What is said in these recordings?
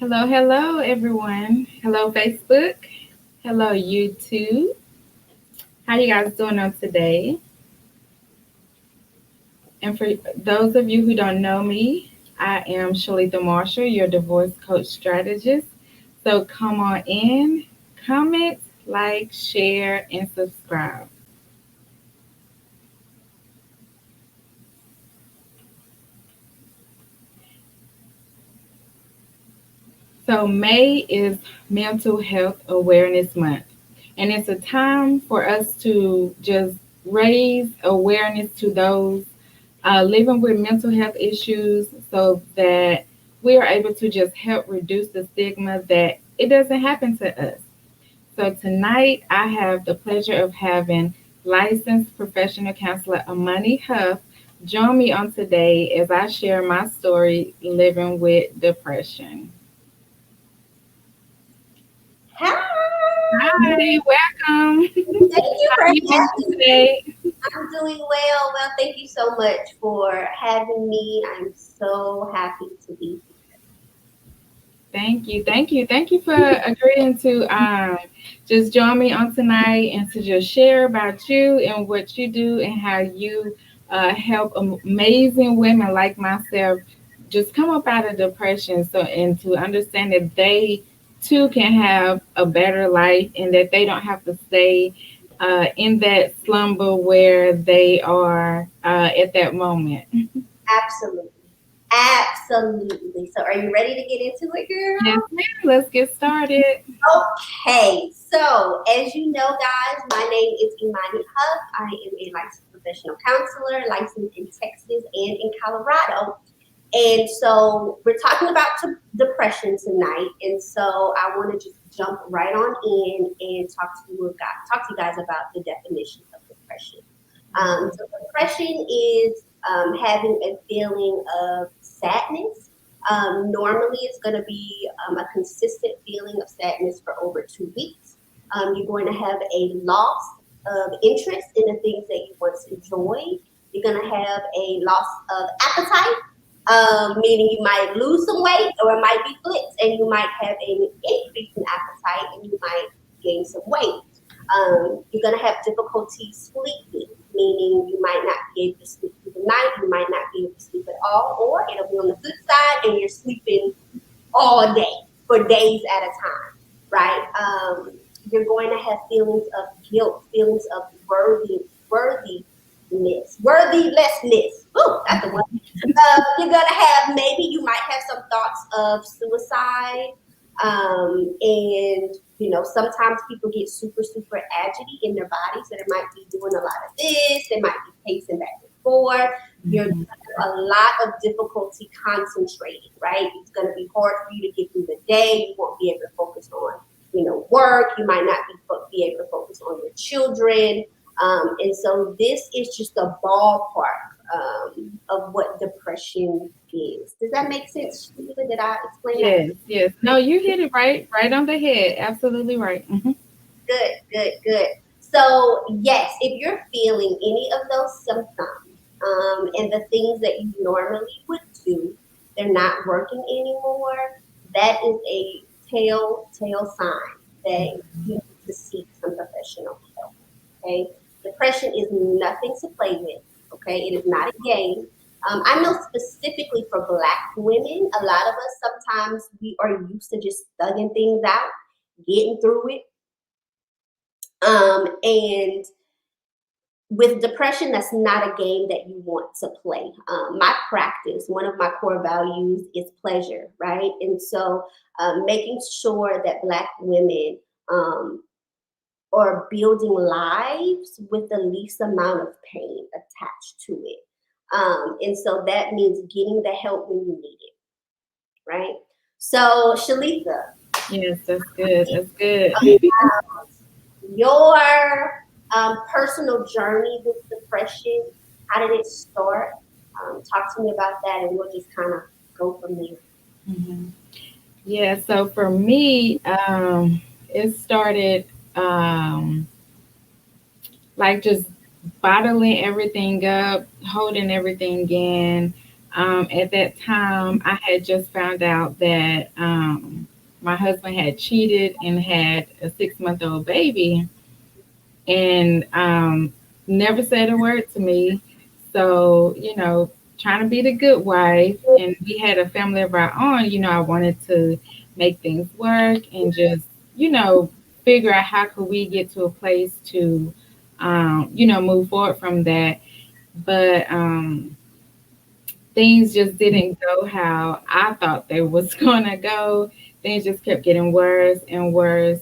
Hello, hello, everyone. Hello, Facebook. Hello, YouTube. How you guys doing on today? And for those of you who don't know me, I am Shalita Marshall, your divorce coach strategist. So come on in, comment, like, share, and subscribe. So May is Mental Health Awareness Month, and it's a time for us to just raise awareness to those living with mental health issues so that we are able to just help reduce the stigma that it doesn't happen to us. So tonight I have the pleasure of having licensed professional counselor Imani Huff join me on today as I share my story living with depression. Hi. Hi, welcome. Thank you How for are you doing having me. today? I'm doing well. Well, thank you so much for having me. I'm so happy to be Thank you, thank you, thank you for agreeing to just join me on tonight and to just share about you and what you do and how you help amazing women like myself just come up out of depression. So and to understand that they too can have a better life and that they don't have to stay in that slumber where they are at that moment. absolutely. Absolutely. So, are you ready to get into it, Yes, girl? ma'am. Let's get started. Okay. So, as you know, guys, my name is Imani Huff. I am a licensed professional counselor, licensed in Texas and in Colorado. And so we're talking about depression tonight. And so I want to just jump right on in and talk to you guys about the definition of depression. So depression is having a feeling of sadness. Normally, it's going to be a consistent feeling of sadness for over 2 weeks. You're going to have a loss of interest in the things that you once enjoyed. You're going to have a loss of appetite, meaning you might lose some weight or it might be flipped, and you might have an increase in appetite and you might gain some weight. You're going to have difficulty sleeping, meaning you might not be able to sleep through the night, you might not be able to sleep at all, or it'll be on the flip side and you're sleeping all day for days at a time, right? You're going to have feelings of guilt, feelings of worthlessness. Ooh, that's the one. You're gonna have maybe you might have some thoughts of suicide, and sometimes people get super agitated in their bodies, so they might be doing a lot of this. They might be pacing back and forth. You're Mhm. a lot of difficulty concentrating, right? It's going to be hard for you to get through the day. You won't be able to focus on, work. You might not be able to focus on your children. And so this is just a ballpark of what depression is. Does that make sense? Sheila? Did I explain that Yes, yes. No, you hit it right, right on the head. Absolutely right. good? Good, good. So yes, if you're feeling any of those symptoms, and the things that you normally would do, they're not working anymore. That is a telltale sign that you need to seek some professional help. Okay, depression is nothing to play with. Okay, it is not a game. I know specifically for Black women, a lot of us sometimes we are used to just thugging things out, getting through it, and with depression, that's not a game that you want to play. My practice, one of my core values is pleasure, right? And so making sure that Black women are building lives with the least amount of pain attached to it. And so that means getting the help when you need it, right? So, Shalika, Yes, that's good. That's good. your personal journey with depression, how did it start? Talk to me about that, and we'll just kind of go from there. Mhm. Yeah, so for me, it started like just bottling everything up, holding everything in. At that time, I had just found out that my husband had cheated and had a 6 month old baby, and never said a word to me. So, trying to be the good wife, and we had a family of our own, I wanted to make things work and just, you know, figure out how could we get to a place to, move forward from that. But things just didn't go how I thought they was gonna go. Things just kept getting worse and worse.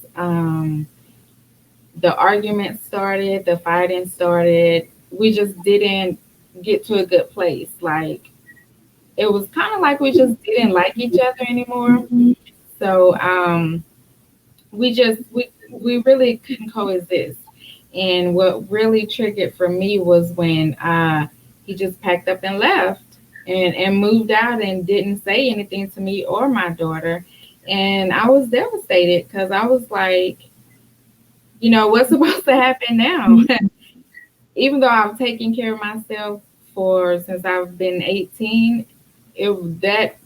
The arguments started, the fighting started. We just didn't get to a good place. Like it was kind of like we just didn't like each other anymore. So we really couldn't coexist. And what really triggered for me was when he just packed up and left and moved out and didn't say anything to me or my daughter. And I was devastated because I was like, what's supposed to happen now? Even though I've taken care of myself for since I've been 18, that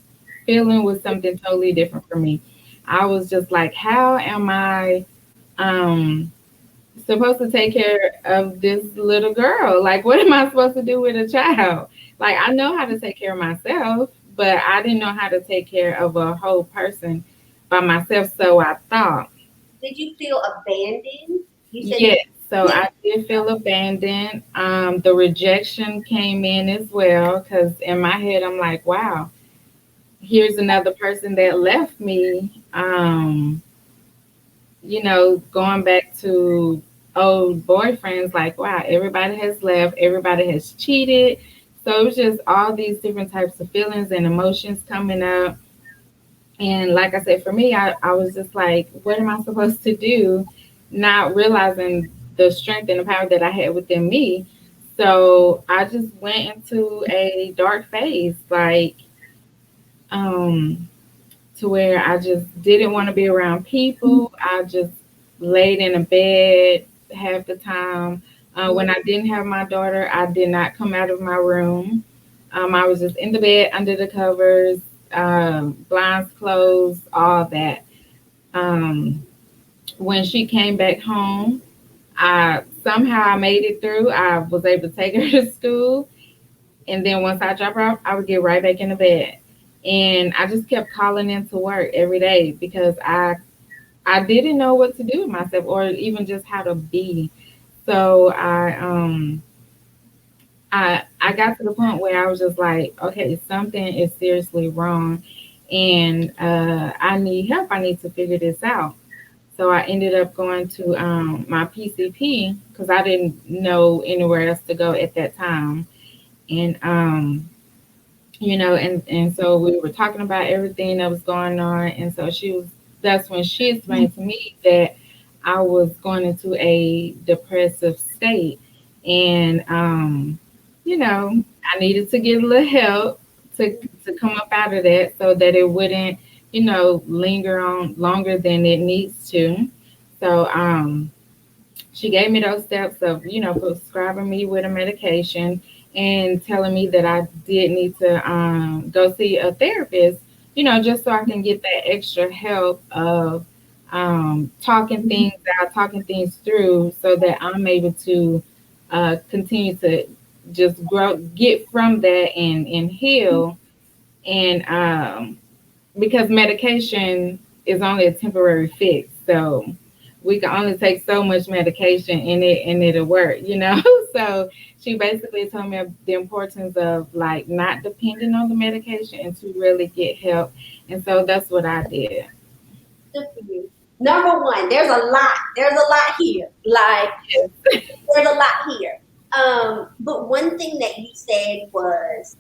feeling was something totally different for me. I was just like, how am I um supposed to take care of this little girl? Like, what am I supposed to do with a child? Like, I know how to take care of myself, but I didn't know how to take care of a whole person by myself. So I thought, Did you feel abandoned? You said yes. So I did feel abandoned. The rejection came in as well because in my head, I'm like, wow, here's another person that left me. Going back to old boyfriends, like, wow, everybody has left, everybody has cheated. So it was just all these different types of feelings and emotions coming up. And like I said, for me, I was just like, what am I supposed to do? Not realizing the strength and the power that I had within me. So I just went into a dark phase, like, um, to where I just didn't want to be around people. I just laid in a bed half the time. When I didn't have my daughter, I did not come out of my room. I was just in the bed under the covers, blinds closed, all that. Um, when she came back home, I made it through. I was able to take her to school, and then once I drop her off, I would get right back in the bed. And I just kept calling into work every day because I didn't know what to do with myself or even just how to be. So I got to the point where I was just like, okay, something is seriously wrong, and I need help. I need to figure this out. So I ended up going to my PCP because I didn't know anywhere else to go at that time. And and so we were talking about everything that was going on, and so that's when she explained to me that I was going into a depressive state, and I needed to get a little help to come up out of that so that it wouldn't linger on longer than it needs to. So she gave me those steps of, prescribing me with a medication and telling me that I did need to go see a therapist, just so I can get that extra help of talking things out, talking things through so that I'm able to continue to just grow, get from that and heal. And because medication is only a temporary fix. So we can only take so much medication and it'll work. So she basically told me the importance of like not depending on the medication and to really get help. And so that's what I did. good for you. Number one, there's a lot. There's a lot here. Like Yes. there's a lot here. But one thing that you said was,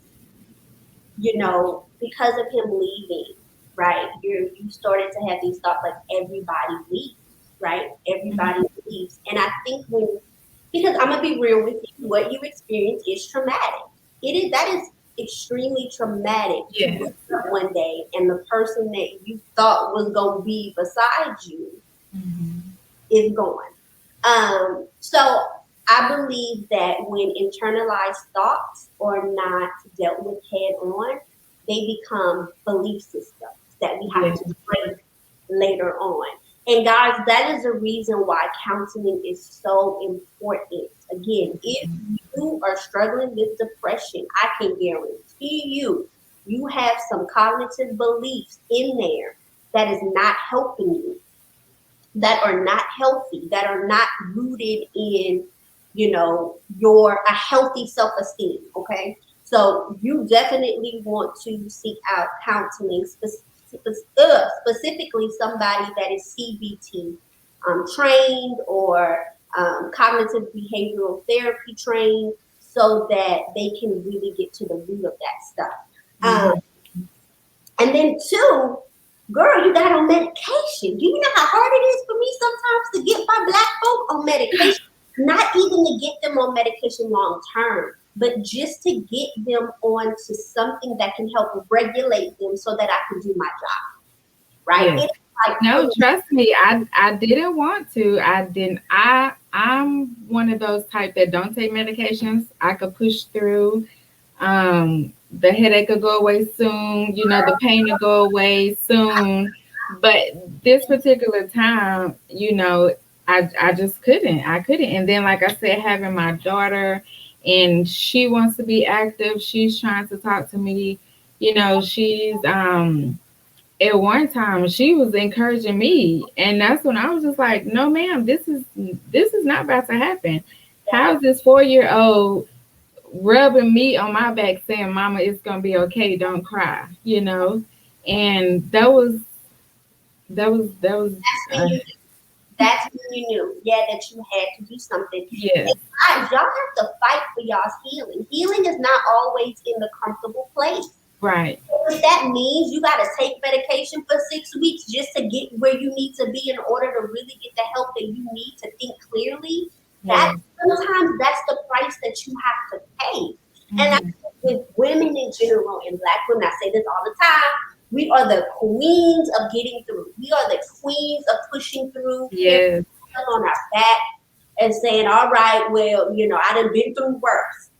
because of him leaving, right? You started to have these thoughts like everybody leaves, right? Everybody leaves, and I think because I'm gonna be real with you, what you experienced is traumatic. That is extremely traumatic to Yes. wake up one day and the person that you thought was gonna be beside you Mhm. is gone. So I believe that when internalized thoughts are not dealt with head on, they become belief systems that we have Yeah. to break later on. And guys, that is the reason why counseling is so important. Again, if you are struggling with depression, I can guarantee you have some cognitive beliefs in there that is not helping you, that are not healthy, that are not rooted in, your a healthy self-esteem. Okay, so you definitely want to seek out counseling, specifically somebody that is CBT trained, or cognitive behavioral therapy trained, so that they can really get to the root of that stuff. Um, Hmm. and then two, girl, you got on medication. Do you know how hard it is for me sometimes to get my black folk on medication? Not even to get them on medication long term, but just to get them onto something that can help regulate them so that I can do my job. Right? Yes. It's like No, putting, trust me, I didn't want to. I didn't. I'm one of those type that don't take medications. I could push through. The headache will go away soon. The pain will go away soon. But this particular time, I just couldn't. I couldn't. And then, like I said, having my daughter, and she wants to be active. She's trying to talk to me. She's at one time she was encouraging me, and that's when I was just like, no ma'am, this is not about to happen. yeah, How's this 4-year old rubbing me on my back saying, mama, it's gonna be okay, don't cry. And that was that's when uh, you that's when you knew, yeah, that you had to do something. yes, And guys, y'all have to fight for y'all's healing. Healing is not always in the comfortable place. right. If that means you got to take medication for 6 weeks just to get where you need to be in order to really get the help that you need to think clearly, that Yes. sometimes that's the price that you have to pay. And I Hmm. think with women in general and black women, I say this all the time, we are the queens of getting through. We are the queens of pushing through, carrying Yes. on our back and saying, all right, well, I done been through worse.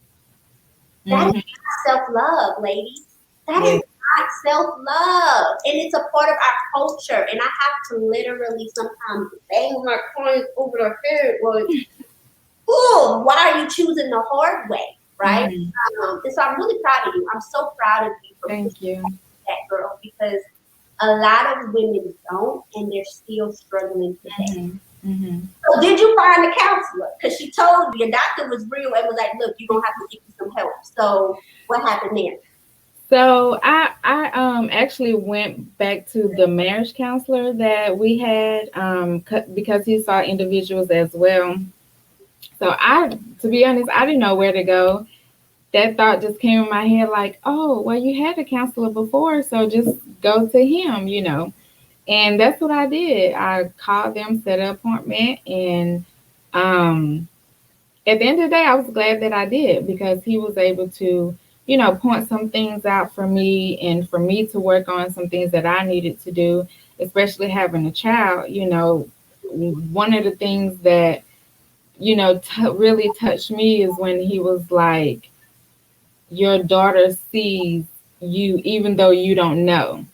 That is Hmm. not self-love, ladies. That is Yes. not self-love. And it's a part of our culture. And I have to literally sometimes bang my coins over the head like, oh, why are you choosing the hard way? Right? Hmm. And so I'm really proud of you. I'm so proud of you for Thank pushing you. that, girl, because a lot of women don't, and they're still struggling today. Hmm. Hmm. So did you find a counselor? Because she told you your doctor was real and was like, look, you're gonna have to get you some help. So what happened there? So I actually went back to the marriage counselor that we had, because he saw individuals as well. So to be honest, I didn't know where to go. That thought just came in my head like, oh, well, you had a counselor before, so just go to him. And that's what I did. I called them, set an appointment, and um, at the end of the day, I was glad that I did, because he was able to, point some things out for me, and for me to work on some things that I needed to do, especially having a child. One of the things that, really touched me is when he was like, your daughter sees you even though you don't know.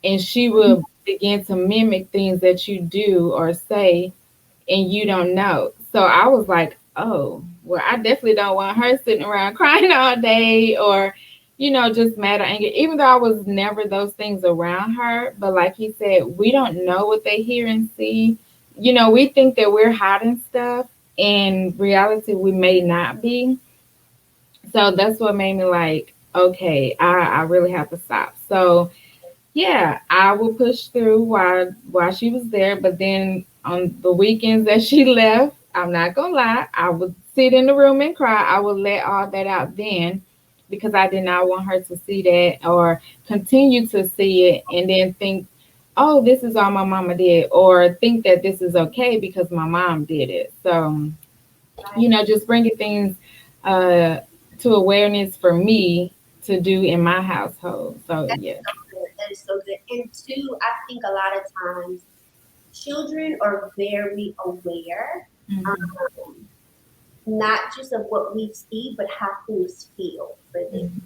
And she will begin to mimic things that you do or say, and you don't know. So I was like, oh, well, I definitely don't want her sitting around crying all day, or, just mad or angry, even though I was never those things around her. But like he said, we don't know what they hear and see. We think that we're hiding stuff. In reality, we may not be. So that's what made me like, okay, I really have to stop. So yeah, I would push through while she was there, but then on the weekends that she left, I'm not gonna lie, I would sit in the room and cry. I would let all that out then, because I did not want her to see that or continue to see it and then think, oh, this is all my mama did, or think that this is okay because my mom did it. So, Right. just bringing things uh, to awareness for me to do in my household. So That is yeah. so good. That is so good. And two, I think a lot of times children are very aware. Mhm. Um, not just of what we see, but how things feel for them, Mhm.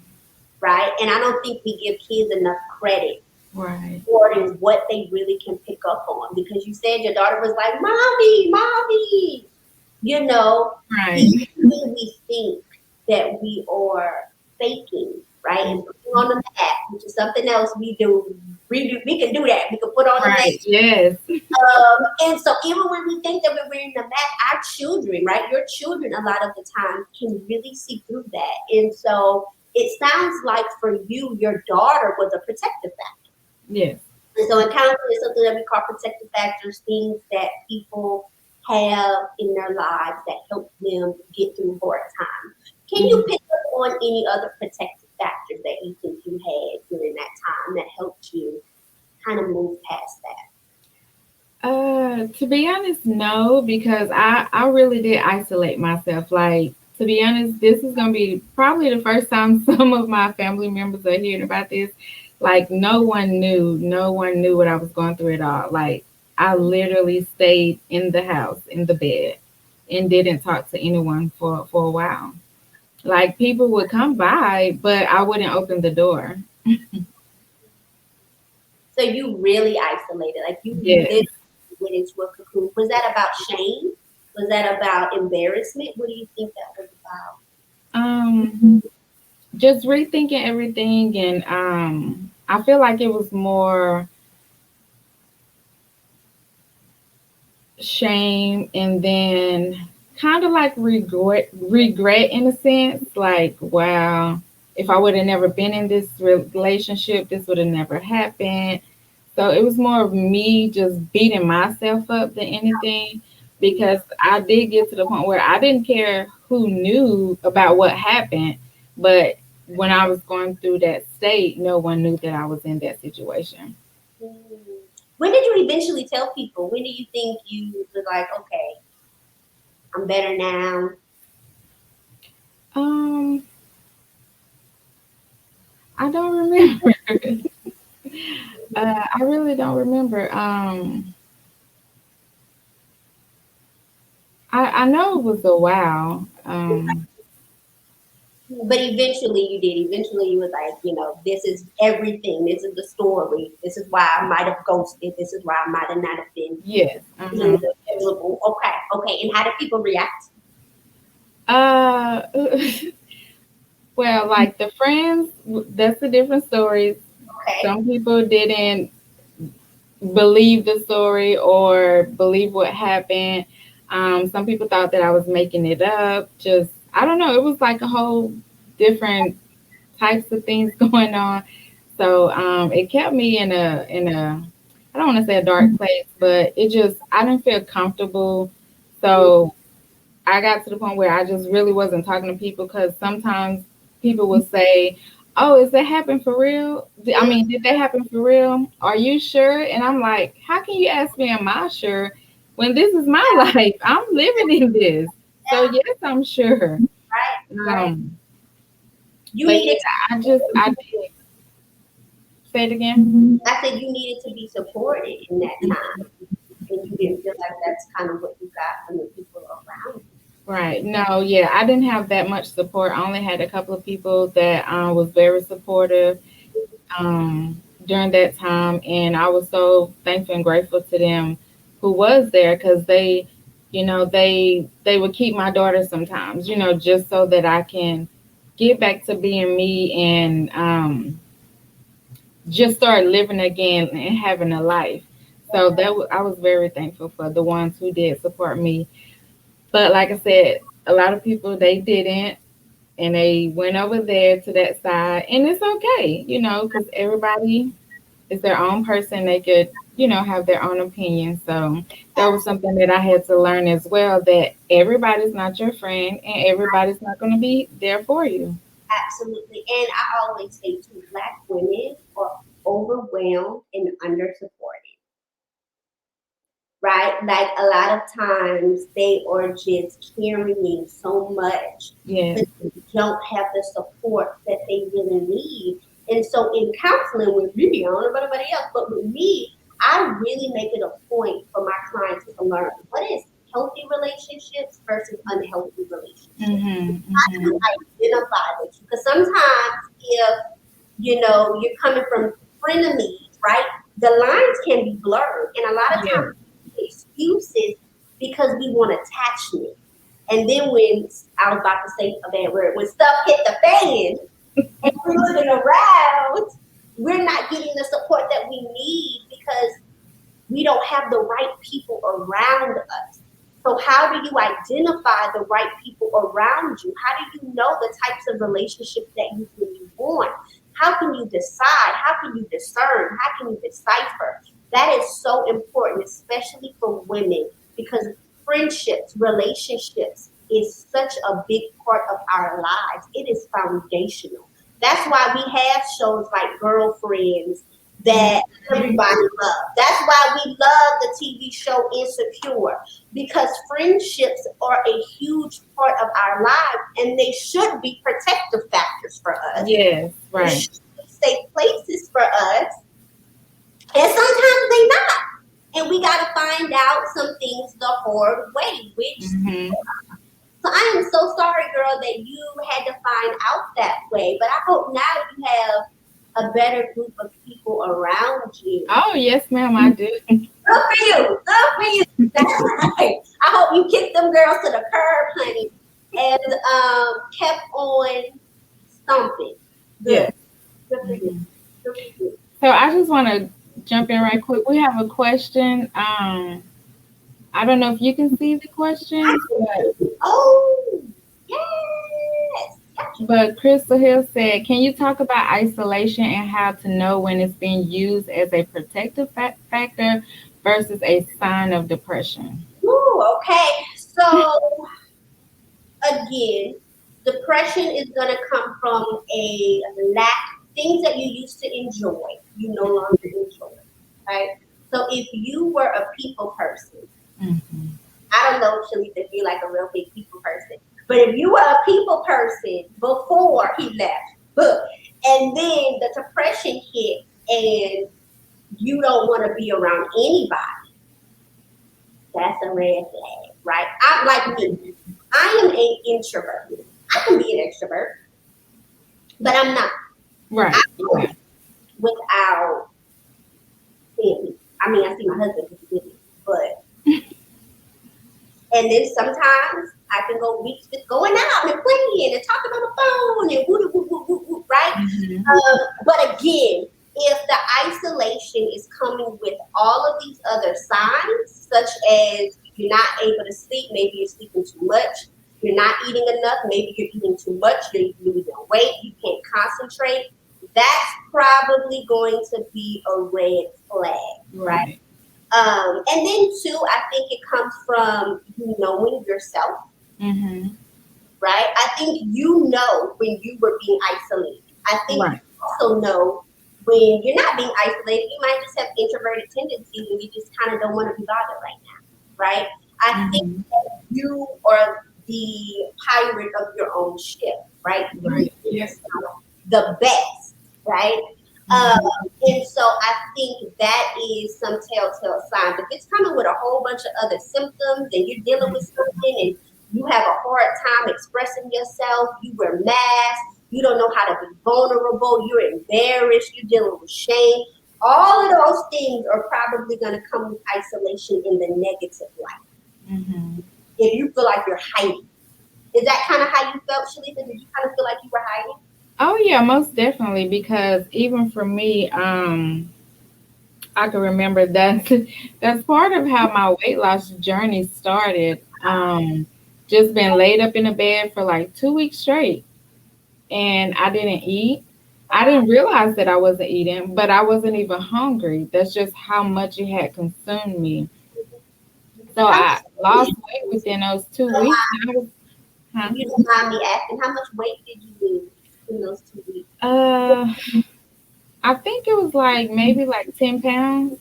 right? And I don't think we give kids enough credit Right. for what they really can pick up on. Because you said your daughter was like, "Mommy, mommy," you know, Right. usually we think that we are faking, right? And putting on the mask, which is something else we do. We can do that. We can put on the Right. mask. Yes. And so even when we think that we're wearing the mask, our children, right? Your children a lot of the time can really see through that. And so it sounds like for you, your daughter was a protective factor. Yes. And so in counseling is something that we call protective factors, things that people have in their lives that help them get through hard times. Can you Mhm. pick up on any other protective factors that you think you had during that time that helped you kind of move past that? To be honest, no, because I really did isolate myself. Like, to be honest, this is gonna be probably the first time some of my family members are hearing about this. Like, no one knew what I was going through at all. Like, I literally stayed in the house, in the bed, and didn't talk to anyone for a while. Like, people would come by, but I wouldn't open the door. So you really isolated, like you Yes. literally went into a cocoon. Was that about shame? Was that about embarrassment? What do you think that was about? Um, just rethinking everything, and I feel like it was more shame, and then kind of like regret in a sense, like, wow, if I would have never been in this relationship, this would have never happened. So it was more of me just beating myself up than anything, because I did get to the point where I didn't care who knew about what happened, but when I was going through that state, no one knew that I was in that situation. Hmm. When did you eventually tell people? When do you think you were like, okay, I'm better now? Um, I don't remember. I really don't remember. I know it was a while. But eventually you did. Eventually you was like, this is everything. This is the story. This is why I might have ghosted. This is why I might have not have been Yes. available. Okay, okay. And how did people react? Uh, well, like the friends, that's a different story. Okay. Some people didn't believe the story or believe what happened. Some people thought that I was making it up. Just, I don't know. It was like a whole different types of things going on. So it kept me in a I don't want to say a dark place, but it just I didn't feel comfortable. So I got to the point where I just really wasn't talking to people, because sometimes people will say, "Oh, is that happen for real? I mean, did that happen for real? Are you sure?" And I'm like, "How can you ask me, am I sure, when this is my life? I'm living in this. So Yeah, yes, I'm sure." right, right. Um, You but needed yeah, I did say it again. I said you needed to be supported in that time. And you didn't feel like that's kind of what you got from the people around Right. No, yeah, I didn't have that much support. I only had a couple of people that was very supportive during that time, and I was so thankful and grateful to them who was there, because they would keep my daughter sometimes, just so that I can get back to being me, and just start living again and having a life. So I was very thankful for the ones who did support me. But like I said, a lot of people, they didn't, and they went over there to that side, and it's okay, because everybody is their own person. They could, have their own opinion. So that was something that I had to learn as well, that everybody's not your friend and everybody's not going to be there for you. absolutely. And I always say too, black women are overwhelmed and under supported, right? Like a lot of times they are just carrying so much Yes. because they don't have the support that they really need. And so in counseling with me, I don't know about anybody else, but with me, I really make it a point for my clients to learn what is healthy relationships versus unhealthy relationships. Mhm. How do you Mhm. identify this? Because sometimes if you're coming from frenemies, right? The lines can be blurred, and a lot of Yes. times excuses because we want attachment. And then when I was about to say a bad word, when stuff hit the fan and we're looking around, we're not getting the support that we need because we don't have the right people around us. So how do you identify the right people around you? How do you know the types of relationships that you really want? How can you decide? How can you discern? How can you decipher? That is so important, especially for women, because friendships, relationships is such a big part of our lives. It is foundational. That's why we have shows like Girlfriends that everybody loves. That's why we love the TV show Insecure, because friendships are a huge part of our lives and they should be protective factors for us. Yes. They Right. should be safe places for us, and sometimes they not. And we got to find out some things the hard way, which Mhm. so I am so sorry, girl, that you had to find out that way. But I hope now you have a better group of people around you. Oh yes, ma'am. I do. Good for you. Good for you. That's right. I hope you kicked them girls to the curb, honey, and kept on stomping. Good. Yes. Good for you. Mhm. Good for you. So I just want to jump in right quick. We have a question. I don't know if you can see the questions, Oh, yes. Gotcha. but Crystal Hill said, "Can you talk about isolation and how to know when it's being used as a protective factor versus a sign of depression?" Ooh, okay. So again, depression is going to come from a lack things that you used to enjoy, you no longer enjoy. Right? So if you were a people person, Mhm. I don't know, Shalita, if you're like a real big people person, but if you were a people person before he left, and then the depression hit and you don't want to be around anybody, that's a red flag, right? I'm like me. I am an introvert. I can be an extrovert, but I'm not. I Right. don't Okay. without family. I mean, I see my husband with me, but and then sometimes I can go weeks just going out and playing and talking on the phone and woo woo woo woo woo, right? Mhm. But again, if the isolation is coming with all of these other signs, such as you're not able to sleep, maybe you're sleeping too much, you're not eating enough, maybe you're eating too much, you're losing weight, you can't concentrate, that's probably going to be a red flag, right? Right. And then too, I think it comes from you knowing yourself, Mhm. right? I think you know when you were being isolated. I think you Right. also know when you're not being isolated. You might just have introverted tendencies and you just kind of don't want to be bothered right now, right? I think Mhm. that you are the pirate of your own ship, right? You Right. know Yes. yourself the best, right? Um, Mhm. and so I think that is some telltale signs. If it's coming with a whole bunch of other symptoms and you're dealing with something and you have a hard time expressing yourself, you wear masks, you don't know how to be vulnerable, you're embarrassed, you're dealing with shame. All of those things are probably going to come with isolation in the negative light. Mhm. If you feel like you're hiding. Is that kind of how you felt, Shalita? Did you kind of feel like you were hiding? Oh yeah, most definitely. Because even for me, I can remember that that's part of how my weight loss journey started. Just been laid up in a bed for like 2 weeks straight, and I didn't eat. I Wow. didn't realize that I wasn't eating, but I wasn't even hungry. That's just how much it had consumed me. So How much I lost weight? weight within those 2 weeks. And I was, huh? If you don't mind me asking, how much weight did you lose in those 2 weeks? Uh, I think it was like maybe like 10 pounds.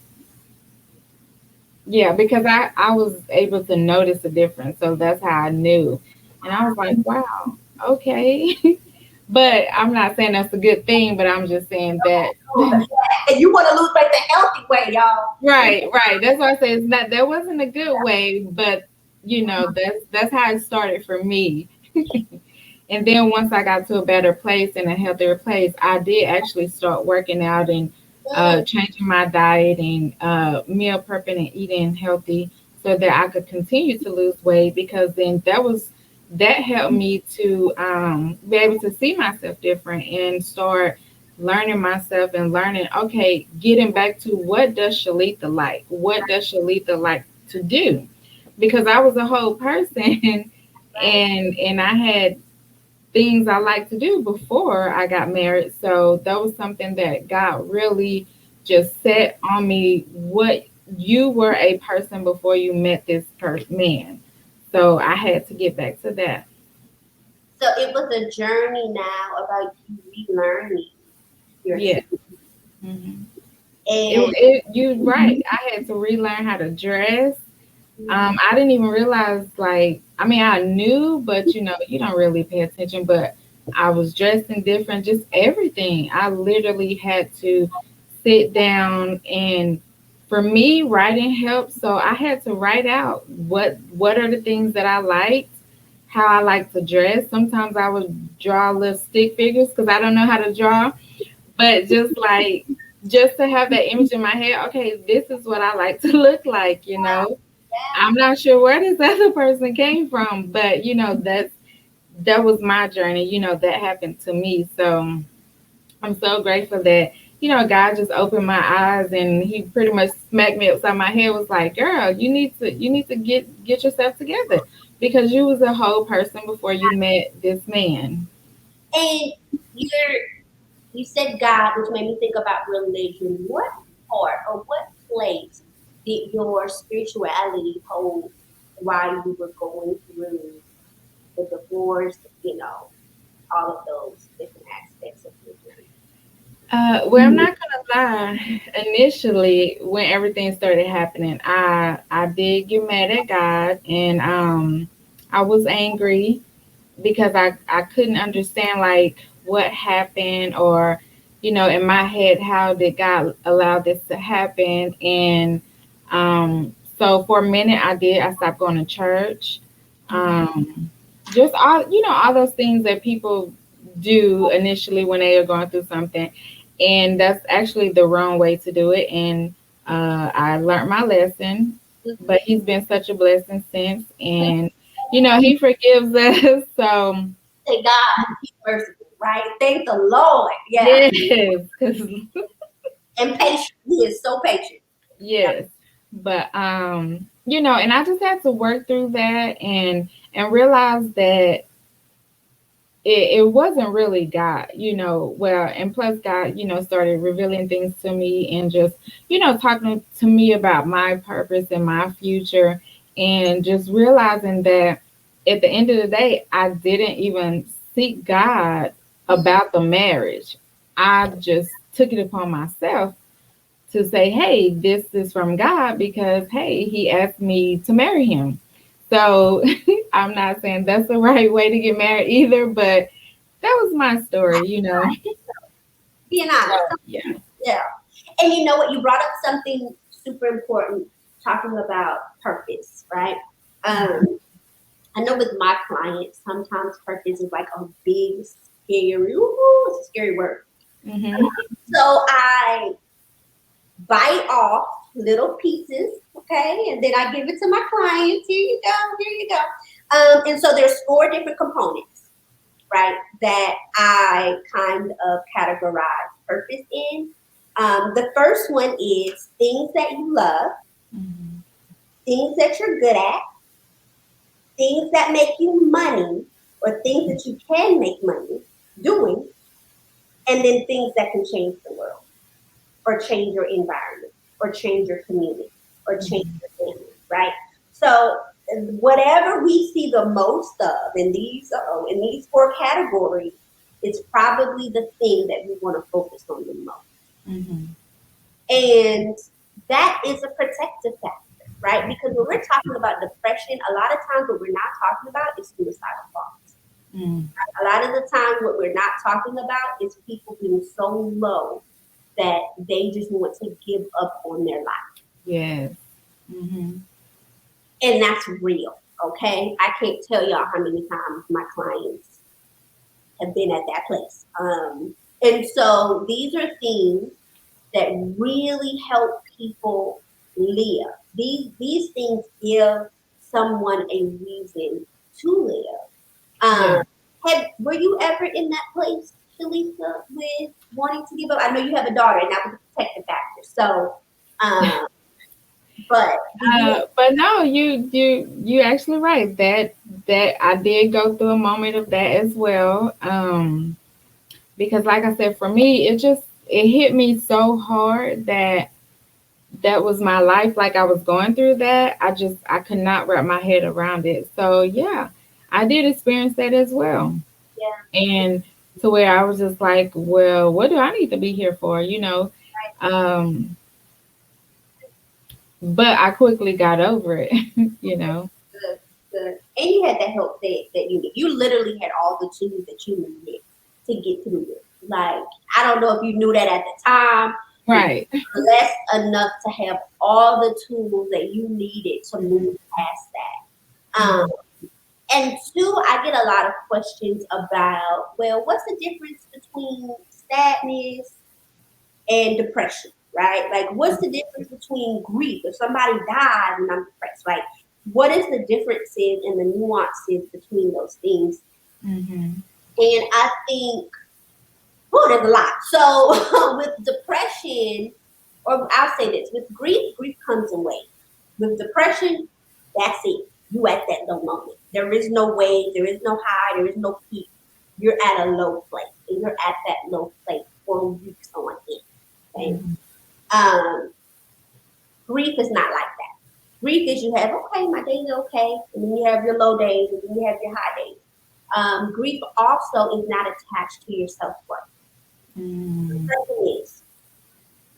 Yeah, because I was able to notice a difference, so that's how I knew. And I was like, wow, okay. But I'm not saying that's a good thing, but I'm just saying that. Oh, and you want to lose weight the healthy way, y'all. Right, right. That's why I say it's not. That wasn't a good way, but that's how it started for me. And then once I got to a better place and a healthier place, I did actually start working out and Mm, changing my diet and meal prepping and eating healthy so that I could continue to lose weight, because then that helped me to be able to see myself different and start learning myself and learning, okay, getting back to what does Shalita like? What does Shalita like to do? Because I was a whole person right. and I had things I like to do before I got married. So that was something that God really just set on me, what you were a person before you met this man. So I had to get back to that. So it was a journey now about you relearning Yeah. yourself. hmm And you right. I had to relearn how to dress. I didn't even realize, like, I mean, I knew, but you don't really pay attention. But I was dressing different, just everything. I literally had to sit down, and for me, writing helped. So I had to write out what are the things that I liked, how I like to dress. Sometimes I would draw little stick figures because I don't know how to draw, but just to have that image in my head. Okay, this is what I like to look like. I'm yeah, not sure where this other person came from, but that was my journey. That happened to me. So I'm so grateful that God just opened my eyes and He pretty much smacked me upside my head. Was like, girl, you need to get yourself together because you was a whole person before you met this man. and you're you said God, which made me think about religion. What part or what place did your spirituality hold while you were going through the divorce, all of those different aspects of your journey? Well, I'm not gonna lie. Initially, when everything started happening, I did get mad at God, and I was angry because I couldn't understand, like, what happened, or in my head, how did God allow this to happen. And so for a minute I stopped going to church. Just all those things that people do initially when they are going through something, and that's actually the wrong way to do it. And I learned my lesson, but He's been such a blessing since. And He forgives us. So Say God, He's merciful, right? Thank the Lord. Yeah. yes, 'cause And patient. He is so patient. Yeah. yes, but and I just had to work through that and realize that it wasn't really God. Well, and plus God, started revealing things to me and just, talking to me about my purpose and my future, and just realizing that at the end of the day, I didn't even seek God about the marriage. I just took it upon myself to say, hey, this is from God because, hey, He asked me to marry Him. So I'm not saying that's the right way to get married either, but that was my story. Being So, honest. yeah. Yeah. And you know what? You brought up something super important talking about purpose, right? Um, I know with my clients, sometimes purpose is like a big, scary, ooh, it's a scary word. hmm So I bite off little pieces, okay, and then I give it to my clients. Here you go, here you go. And so there's four different components, right, that I kind of categorize purpose in. The first one is things that you love, hmm things that you're good at, things that make you money, or things that you can make money doing, and then things that can change the world, or change your environment, or change your community, or change your family, right? So whatever we see the most of in these four categories is probably the thing that we want to focus on the most. hmm And that is a protective factor, right? Because when we're talking about depression, a lot of times what we're not talking about is suicidal thoughts. mm A lot of the time, what we're not talking about is people being so low that they just want to give up on their life. Yes. hmm And that's real. Okay, I can't tell y'all how many times my clients have been at that place. And so these are things that really help people live. These things give someone a reason to live. Yeah. Were you ever in that place, Shalisa, with wanting to give up? I know you have a daughter, and that was a protective factor. So, um, but did you? But no, you actually right. That I did go through a moment of that as well. Because like I said, for me, it hit me so hard that that was my life. Like I was going through that. I could not wrap my head around it. So yeah, I did experience that as well. Yeah, And to where I was just like, well, what do I need to be here for? right. Um, but I quickly got over it. you know. Good, good. And you had the help that you need. You literally had all the tools that you needed to get through it. Like, I don't know if you knew that at the time, but you Right. were blessed enough to have all the tools that you needed to move past that. Mhm. And two, I get a lot of questions about, well, what's the difference between sadness and depression, right? Like, what's the difference between grief? If somebody dies and I'm depressed, like, what is the differences and the nuances between those things? Mhm. And I think, oh, there's a lot. So with depression, or I'll say this, with grief, grief comes in waves. With depression, that's it. You at that low moment. There is no wave, there is no high, there is no peak. You're at a low place, and you're at that low place for weeks on end. Okay? Mhm. Um, Grief is not like that. Grief is you have, okay, my days are okay, and then you have your low days, and then you have your high days. Grief also is not attached to your self worth. Mm. Depression is.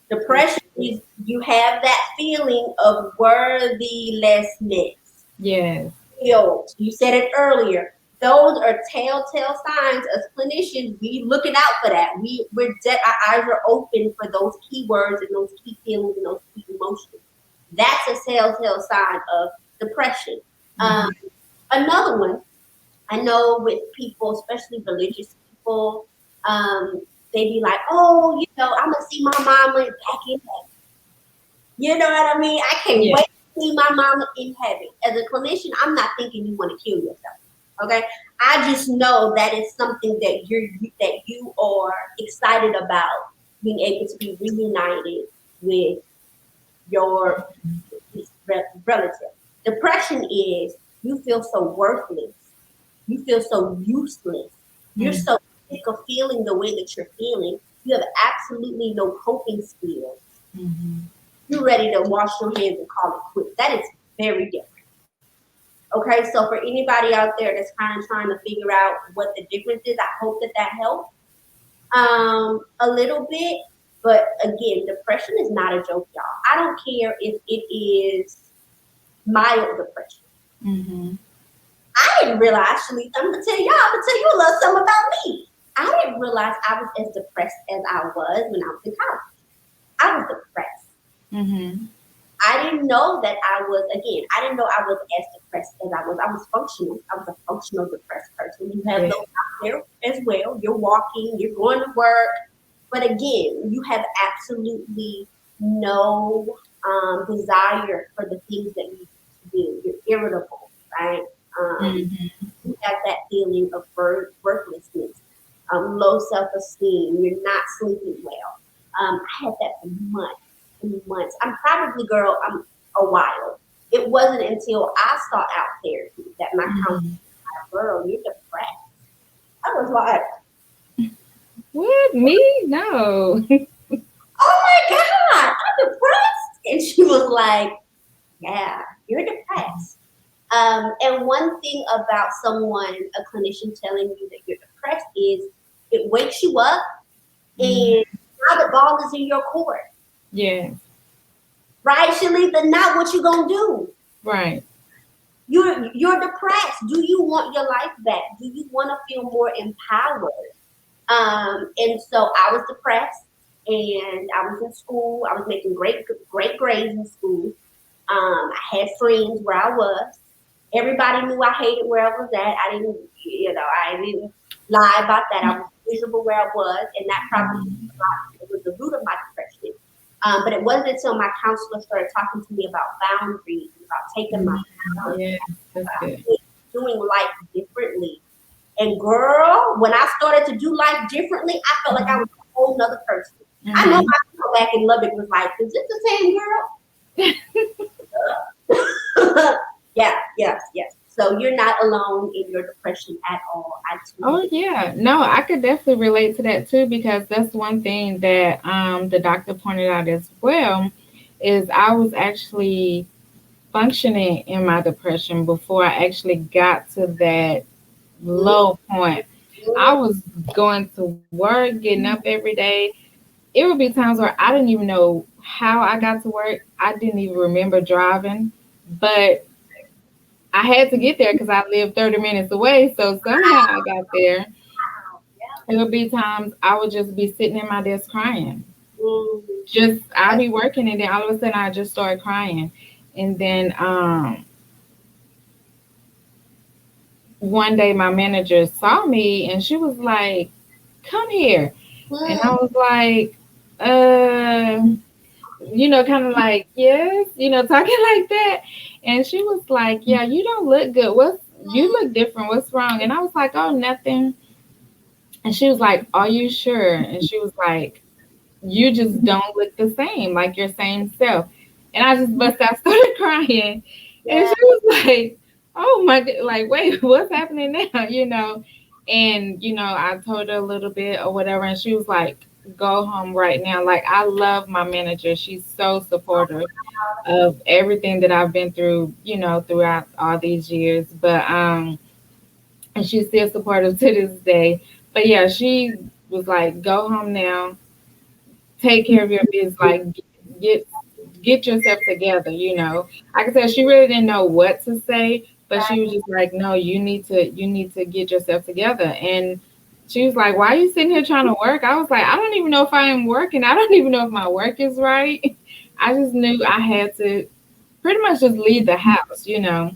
Depression is you have that feeling of worthlessness. Yes. Guilt. You said it earlier. Those are telltale signs as clinicians. We looking out for that. Our eyes are open for those key words and those key feelings and those key emotions. That's a telltale sign of depression. Um, Mhm. Another one I know with people, especially religious people, they be like, "Oh, I'm gonna see my mama back in heaven." You know what I mean? I can't Yeah. wait to see my mama in heaven. As a clinician, I'm not thinking you want to kill yourself. Okay, I just know that it's something that you are excited about being able to be reunited with your relative. Depression is you feel so worthless. You feel so useless. You're Mm. so sick of feeling the way that you're feeling. You have absolutely no coping skills. Mhm. You're ready to wash your hands and call it quits. That is very different. Okay, so for anybody out there that's kind of trying to figure out what the difference is, I hope that helps a little bit. But again, depression is not a joke, y'all. I don't care if it is mild depression. Mhm. I didn't realize, actually, I'm gonna tell you a little something about me. I didn't realize I was as depressed as I was when I was in college. I was depressed. Mhm. I didn't know that I didn't know I was as depressed as I was. I was functional. I was a functional depressed person. You have Yeah. those out there as well. You're walking, you're going to work. But again, you have absolutely no desire for the things that you do. You're irritable, right? Um, Mhm. you have that feeling of worthlessness, low self esteem. You're not sleeping well. I had that for months and months. I'm a while. It wasn't until I sought out therapy that my counselor Mhm. said, "Girl, you're depressed." I was like, What me? No. "Oh my God, I'm depressed." And she was like, "Yeah, you're depressed." And one thing about a clinician telling you that you're depressed is it wakes you up Mhm. and now the ball is in your court, Yeah. right, Shalita? Not what you gonna do. Right. You're depressed. Do you want your life back? Do you want to feel more empowered? And so I was depressed, and I was in school. I was making great grades in school. I had friends where I was. Everybody knew I hated where I was at. I didn't lie about that. I was miserable where I was, and that probably Mhm. was the root of my depression. But it wasn't until my counselor started talking to me about boundaries, about taking my Mhm. time, Yes, that's good. doing life differently. And girl, when I started to do life differently, I felt like I was a whole nother person. I know Mhm. my people back in Lubbock was like, "Is this the same girl?" Yeah, yes, yes. So you're not alone in your depression at all. I totally Oh yeah, no, I could definitely relate to that too because that's one thing that the doctor pointed out as well is I was actually functioning in my depression before I actually got to that low point. I was going to work, getting up every day. It would be times where I didn't even know how I got to work. I didn't even remember driving, but I had to get there because I lived 30 minutes away. So somehow I got there. It would be times I would just be sitting in my desk crying. mm, Just I'd be working and then all of a sudden I just started crying. And then one day my manager saw me and she was like, "Come here." And I mm, was like, uh kind of like, yes, talking like that. And she was like, "Yeah, you don't look good. You look different. What's wrong?" And I was like, "Oh, nothing." And she was like, "Are you sure?" And she was like, "You just don't look the same, like your same self." And I just bust out started crying. And yeah, she was like, "Oh my god, like wait, what's happening now?" And I told her a little bit or whatever, and she was like, "Go home right now." Like I love my manager. She's so supportive of everything that I've been through, throughout all these years. But and she's still supportive to this day. But yeah, she was like, "Go home now, take care of your business, like get get yourself together." Like I said, she really didn't know what to say, but she was just like, "No, you need to get yourself together." And she was like, "Why are you sitting here trying to work?" I was like, "I don't even know if I am working. I don't even know if my work is right." I just knew I had to pretty much just leave the house. yeah.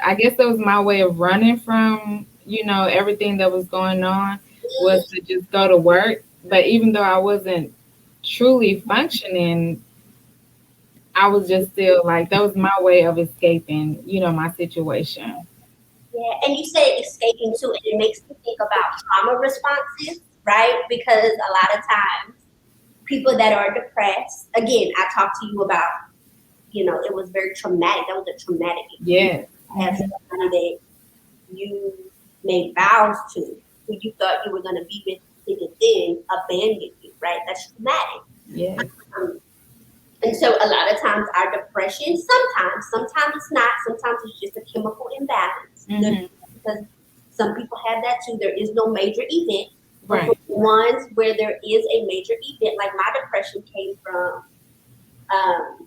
I guess that was my way of running from, everything that was going on, was to just go to work. But even though I wasn't truly functioning, I was just still like, that was my way of escaping, my situation. Yeah, and you said escaping too, and it makes me think about trauma responses, right? Because a lot of times people that are depressed, again, I talked to you about, it was very traumatic. That was a traumatic experience. Yes. You have Hmm. somebody that you made vows to, who you thought you were going to be with, and then abandon you, right? That's traumatic. Yes. Um, and so a lot of times our depression, sometimes it's not, sometimes it's just a chemical imbalance. Hmm. Because some people have that too. There is no major event. But for Right. the ones where there is a major event, like my depression came from um,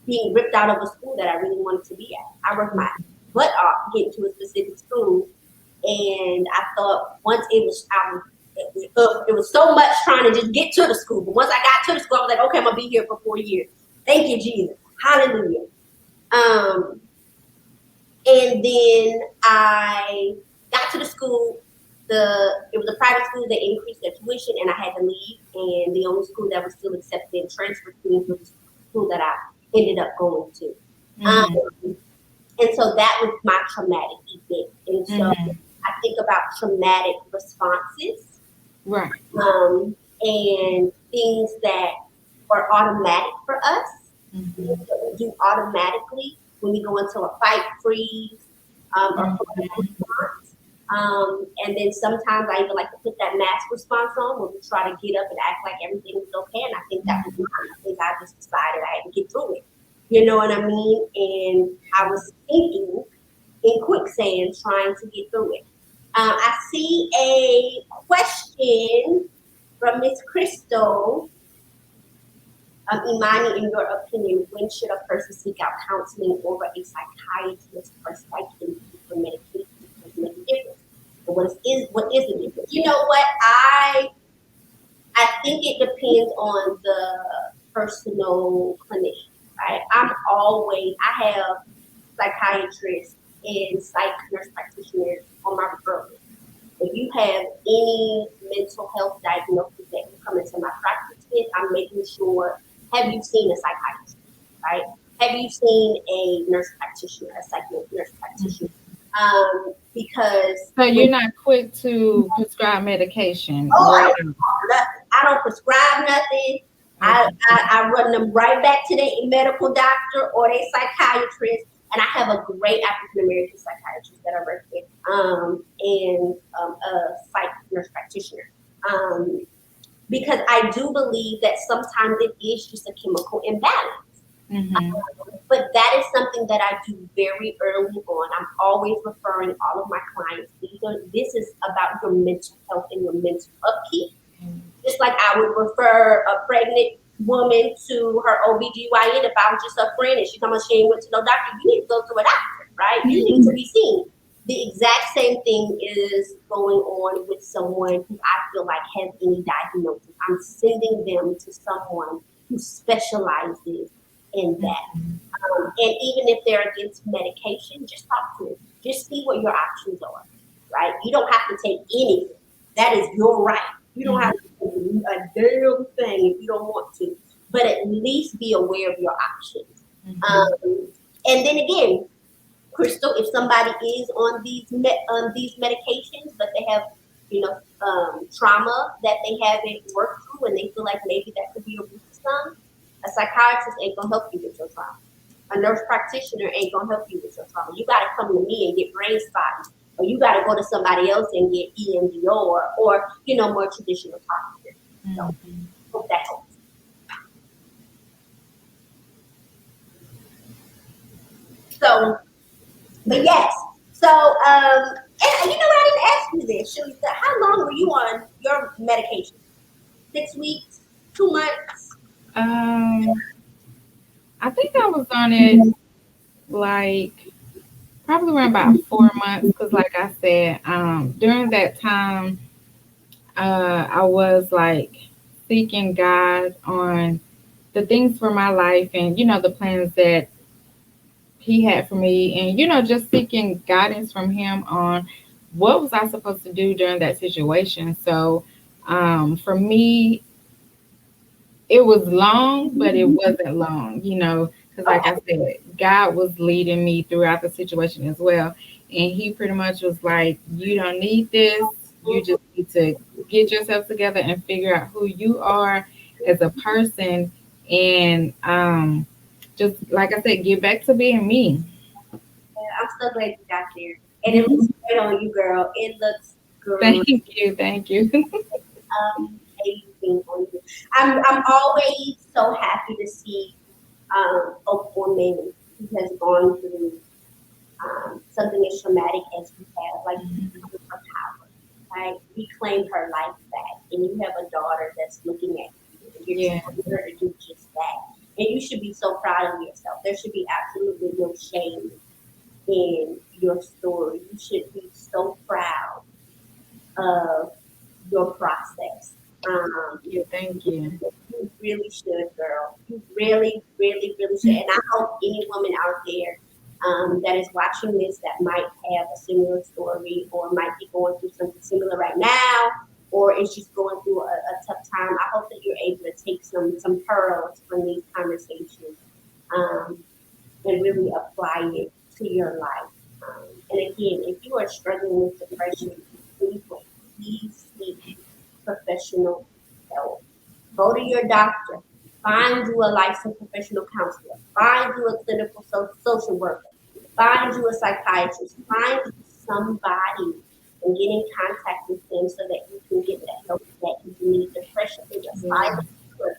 being ripped out of a school that I really wanted to be at. I worked my butt off to get into a specific school, and I thought once it was so much trying to just get to the school. But once I got to the school, I was like, okay, I'm gonna be here for 4 years. Thank you, Jesus. Hallelujah. Um, and then I got to the school. It was a private school that increased their tuition, and I had to leave. And the only school that was still accepting transfer students was the school that I ended up going to. Hmm. Um, and so that was my traumatic event. And so Hmm. I think about traumatic responses, Right. and things that are automatic for us, things Hmm. that we do automatically when we go into a fight, freeze, or flight Hmm. response. And then sometimes I even like to put that mask response on where we try to get up and act like everything is okay. And I think that was mine. I think I just decided I had to get through it. You know what I mean? And I was thinking in quicksand trying to get through it. I see a question from Miss Crystal. Imani, in your opinion, when should a person seek out counseling over a psychiatrist or psychiatrist for medication? Does it make a difference? But what is the difference? You know what? I think it depends on the personal clinician, right? I have psychiatrists and psych nurse practitioners on my referral list. If you have any mental health diagnosis that you come into my practice with, I'm making sure, have you seen a psychiatrist, right? Have you seen a nurse practitioner, a psych nurse practitioner? Because So when you're not quick to prescribe medication oh, I right don't nothing. I don't prescribe nothing. now? Okay. I run them right back to their medical doctor or their psychiatrist. And I have a great African American psychiatrist that I work with, and a psych nurse practitioner. Um, because I do believe that sometimes it is just a chemical imbalance. Mm-hmm. But that is something that I do very early on. I'm always referring all of my clients. This is about your mental health and your mental upkeep. Just like I would refer a pregnant woman to her OBGYN if I was just a friend and she come and she ain't went to no doctor, you need to go to a doctor, right? You need to be seen. The exact same thing is going on with someone who I feel like has any diagnosis. I'm sending them to someone who specializes in that. And even if they're against medication, just talk to them. Just see what your options are, right? You don't have to take anything. That is your right. You don't have to do a damn thing if you don't want to, but at least be aware of your options. Mm-hmm. And then again, Crystal, if somebody is on these medications, but they have trauma that they haven't worked through, and they feel like maybe that could be a root of some, a psychiatrist ain't gonna help you with your trauma. A nurse practitioner ain't gonna help you with your trauma. You gotta come to me and get brain spotting, or you gotta go to somebody else and get EMDR or more traditional talk. So Mm-hmm. hope that helps. So, but yes. So, and you know what? I didn't ask you this. Shalisa, how long were you on your medication? 6 weeks, 2 months? Um, I think I was on it like probably around about 4 months because, like I said, during that time, I was like seeking God on the things for my life and the plans that He had for me, and just seeking guidance from Him on what was I supposed to do during that situation. So, for me, it was long, but it wasn't long, because like Okay. I said, God was leading me throughout the situation as well. And He pretty much was like, you don't need this. You just need to get yourself together and figure out who you are as a person. And just like I said, get back to being me. I'm so glad you got there. And it looks great on you, girl. It looks Thank great. you. Thank you. Amazing on you. I'm always so happy to see a woman who has gone through something as traumatic as we have, like reclaim her power, right? Reclaim her life back. And you have a daughter that's looking at you, and you're Yeah. telling her to do just that. And you should be so proud of yourself. There should be absolutely no shame in your story. You should be so proud of your process. Yeah. Thank you. You really should, girl. You really, really, really should. And I hope any woman out there that is watching this that might have a similar story or might be going through something similar right now or is just going through a tough time, I hope that you're able to take some pearls from these conversations um, and really apply it to your life. And again, if you are struggling with depression, please seek professional help. Go to your doctor. Find you a licensed professional counselor. Find you a clinical social worker. Find you a psychiatrist. Find you somebody and get in contact with them so that you can get the help that you need. Depression is a Yeah. silent killer.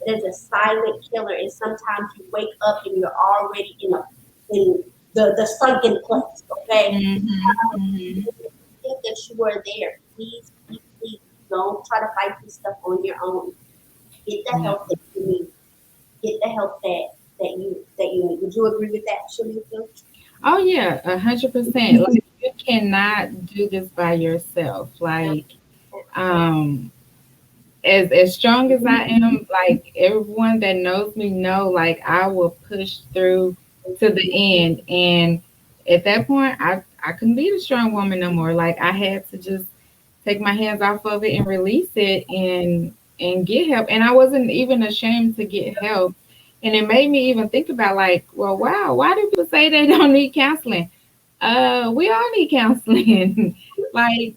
It is a silent killer, and sometimes you wake up and you're already in the sunken place. Okay, Hmm. think that you are there. Please, please, please don't try to fight this stuff on your own. Get the No. help that you need. Get the help that you need. Would you agree with that, Shalika? Oh yeah, 100%. Like you cannot do this by yourself. Like um as strong as I am, like everyone that knows me know, like I will push through to the end. And at that point, I couldn't be the strong woman no more. Like I had to just take my hands off of it and release it and get help. And I wasn't even ashamed to get help. And it made me even think about like, well, wow, why do people say they don't need counseling? We all need counseling. Like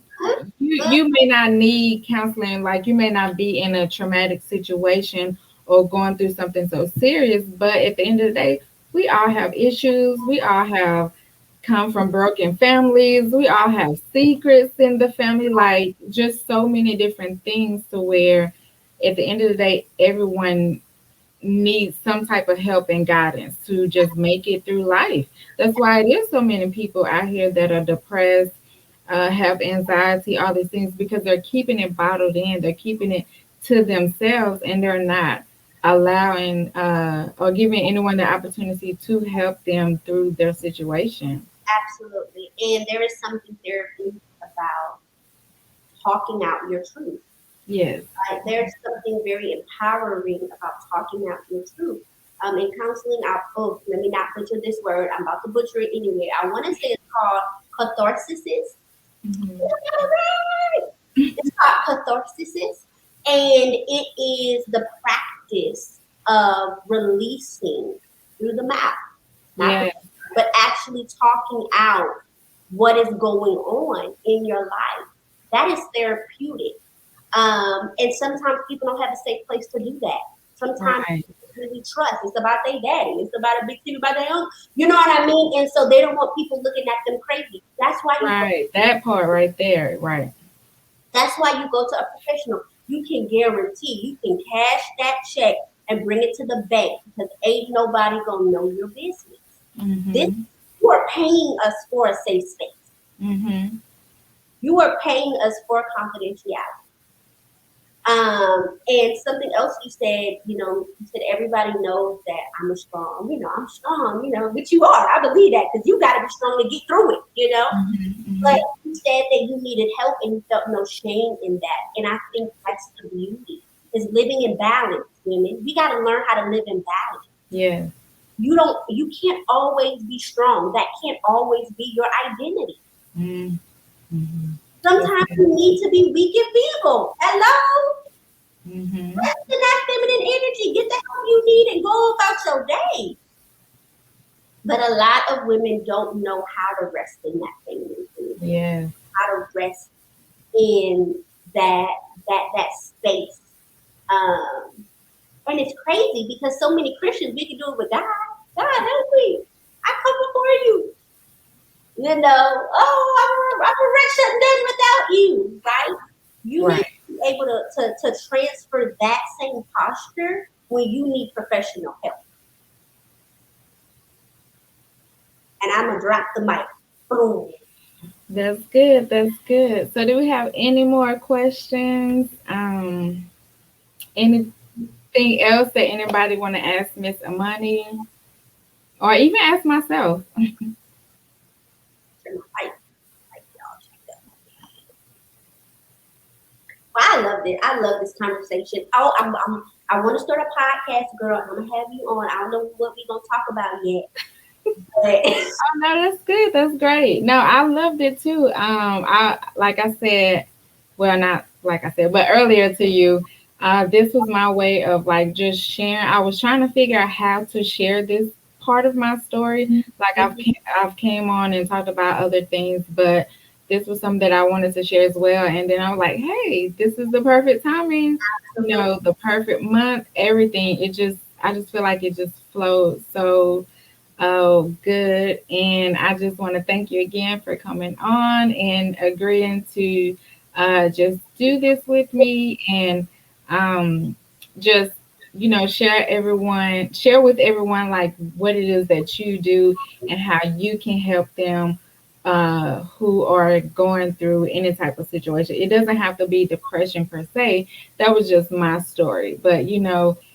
you may not need counseling, like you may not be in a traumatic situation or going through something so serious, but at the end of the day, we all have issues. We all have come from broken families. We all have secrets in the family, like just so many different things to where at the end of the day, everyone needs some type of help and guidance to just make it through life. That's why there's so many people out here that are depressed, have anxiety, all these things because they're keeping it bottled in. They're keeping it to themselves and they're not allowing or giving anyone the opportunity to help them through their situation. Absolutely. And there is something therapeutic about talking out your truth. Yes. Right? There's something very empowering about talking out your truth. In counseling, let me not butcher this word. I'm about to butcher it anyway. I want to say it's called catharsis. Mhm. It's called catharsis, and it is the practice of releasing through the mouth, not Yeah. but actually talking out what is going on in your life. That is therapeutic. And sometimes people don't have a safe place to do that. Sometimes Right. people really trust. It's about their daddy. It's about a big thing about their own. You know what I mean? And so they don't want people looking at them crazy. Right. That part right there. Right. That's why you go to a professional. You can guarantee you can cash that check and bring it to the bank because ain't nobody gonna know your business. This Mhm. you are paying us for a safe space. Mhm. You are paying us for confidentiality. And something else you said everybody knows that I'm strong, but you are. I believe that because you got to be strong to get through it, Mhm. But Mhm. you said that you needed help and you felt no shame in that. And I think that's the beauty is living in balance, women. We got to learn how to live in balance. Yes. You can't always be strong. That can't always be your identity. Mhm. Mhm. That's Sometimes good. you need to be weak and feeble. Hello? Mhm. Rest in that feminine energy. Get the help you need and go about your day. But a lot of women don't know how to rest in that feminine energy, Yes. how to rest in that that space. Um, and it's crazy because so many Christians we can do it with God. God help me. I come before you. I'm a wretch done without you, right? You need Right. to be able to transfer that same posture when you need professional help. And I'm gonna drop the mic. Boom. That's good. That's good. So, do we have any more questions? Anything else that anybody want to ask Miss Imani, or even ask myself? Turn my mic y'all. Check that. Well, I loved it. I love this conversation. I want to start a podcast, girl. I'm gonna have you on. I don't know what we gonna talk about yet, but Oh no, that's good. That's great. No, I loved it too. I like I said, well, not like I said, but earlier to you, this was my way of like just sharing. I was trying to figure out how to share this part of my story. Like I've came on and talked about other things, but this was something that I wanted to share as well. And then I was like, hey, this is the perfect timing. You know, the perfect month. Everything. I just feel like it just flowed so. Oh, good. And I just want to thank you again for coming on and agreeing to just do this with me and um, just, share with everyone like what it is that you do and how you can help them who are going through any type of situation. It doesn't have to be depression per se. That was just my story. But,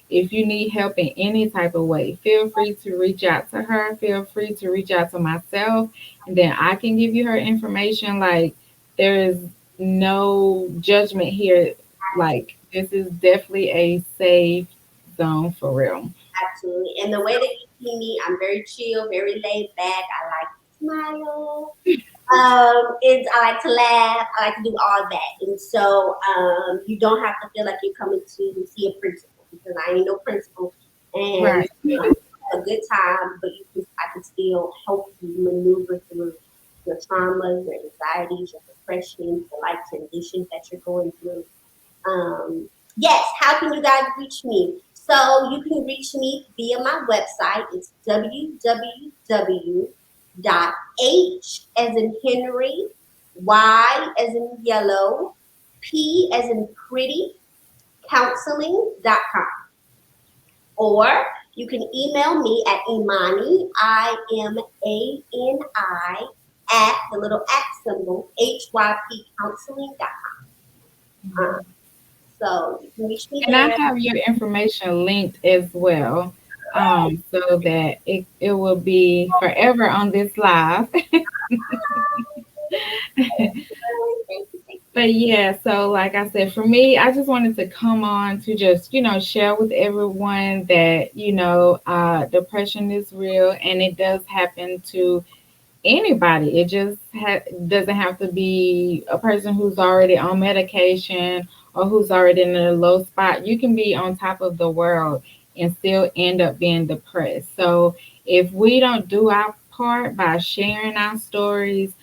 if you need help in any type of way, feel free to reach out to her. Feel free to reach out to myself, and then I can give you her information. Like, there is no judgment here. Like, this is definitely a safe zone for real. absolutely. And the way that you see me, I'm very chill, very laid back. I like to smile. I like to laugh. I like to do all that, and so you don't have to feel like you're coming to see a principal because I ain't no principal, and Right. have a good time. But I can still help you maneuver through your traumas, your anxieties, your depressions, the life transitions that you're going through. Yes, how can you guys reach me? So you can reach me via my website. It's www dot H as in Henry, Y as in yellow, P as in pretty, counseling.com. Or you can email me at Imani, IMANI, at the little at symbol, HYP counseling.com. So you can reach me And I there. have your information linked as well, so that it will be forever on this live. Thank you, thank you. But yeah, so like I said, for me, I just wanted to come on to just, share with everyone that, depression is real and it does happen to anybody. It just doesn't have to be a person who's already on medication or who's already in a low spot. You can be on top of the world and still end up being depressed. So if we don't do our part by sharing our stories,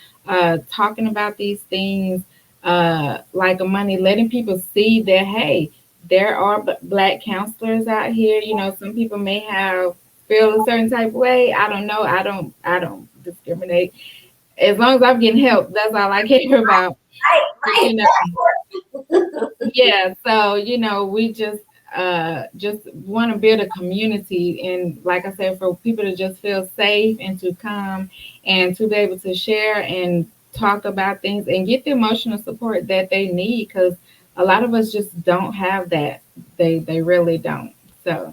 talking about these things, like a money, letting people see that, hey, there are black counselors out here. Some people may have feel a certain type of way. I don't know. I don't discriminate. As long as I'm getting help, that's all I care about. Right, But, right. yeah. So we just want to build a community, and like I said, for people to just feel safe and to come and to be able to share and talk about things and get the emotional support that they need, because a lot of us just don't have that. They really don't. So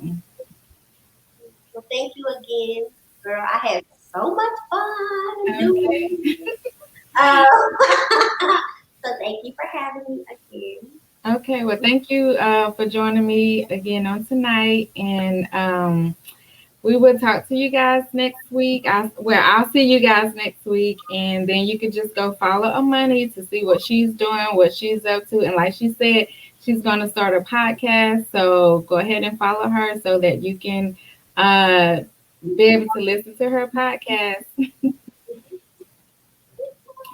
Well, thank you again, girl. I had so much fun doing okay. it. Uh, so thank you for having me again. Okay, well, thank you for joining me again on tonight, and we will talk to you guys next week. I'll see you guys next week, and then you can just go follow Amani to see what she's doing, what she's up to, and like she said, she's going to start a podcast. So go ahead and follow her so that you can uh, be able to listen to her podcast.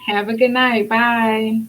Have a good night. Bye.